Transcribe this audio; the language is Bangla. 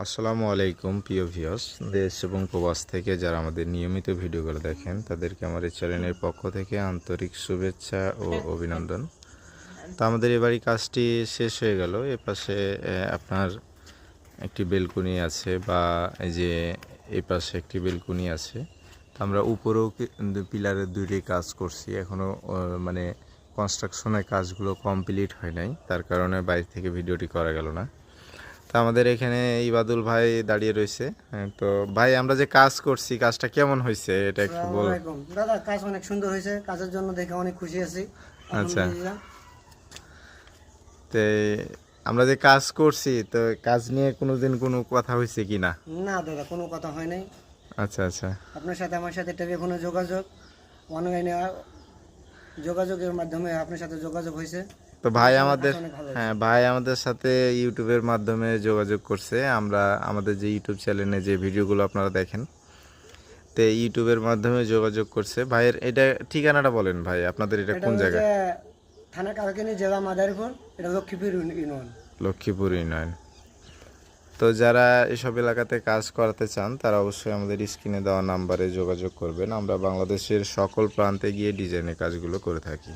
আসসালামু আলাইকুম প্রিয় ভিউয়ার্স, দেশ এবং প্রবাস থেকে যারা আমাদের নিয়মিত ভিডিওগুলো দেখেন তাদেরকে আমার এই চ্যানেলের পক্ষ থেকে আন্তরিক শুভেচ্ছা ও অভিনন্দন। তো আমাদের এবারই কাজটি শেষ হয়ে গেল। এপাশে আপনার একটি বেলকুনি আছে, বা এই যে এই পাশে একটি বেলকুনি আছে। তো আমরা উপরেও পিলারের দুইটি কাজ করছি, এখনও মানে কনস্ট্রাকশনের কাজগুলো কমপ্লিট হয় নাই, তার কারণে বাইরে থেকে ভিডিওটি করা গেল না। তা আমাদের এখানে ইবাদুল ভাই দাঁড়িয়ে রয়েছে। তো ভাই, আমরা যে কাজ করছি কাজটা কেমন হয়েছে এটা একটু বল। দাদা, কাজ অনেক সুন্দর হয়েছে। কাজের জন্য দেখে অনেক খুশি আছি। আচ্ছা, তো আমরা যে কাজ করছি, তো কাজ নিয়ে কোনোদিন কোনো কথা হয়েছে কি না? না দাদা, কোনো কথা হয় নাই। আচ্ছা আচ্ছা, আপনার সাথে আমার সাথে টেলিফোনে যোগাযোগ, অনলাইনে যোগাযোগের মাধ্যমে আপনার সাথে যোগাযোগ হয়েছে। তো ভাই আমাদের, হ্যাঁ ভাই আমাদের সাথে ইউটিউবের মাধ্যমে যোগাযোগ করছে। আমরা আমাদের যে ইউটিউব চ্যানেলে যে ভিডিওগুলো আপনারা দেখেন, তো ইউটিউবের মাধ্যমে যোগাযোগ করছে। ভাইয়ের এটা ঠিকানাটা বলেন ভাই, আপনাদের এটা কোন জায়গায়? থানা কালকিনি, জেলা মাদারীপুর, এটা লক্ষ্মীপুর ইউনিয়ন। লক্ষ্মীপুর ইউনিয়ন। তো যারা এসব এলাকাতে কাজ করাতে চান তারা অবশ্যই আমাদের স্ক্রিনে দেওয়া নাম্বারে যোগাযোগ করবেন। আমরা বাংলাদেশের সকল প্রান্তে গিয়ে ডিজাইনের কাজগুলো করে থাকি।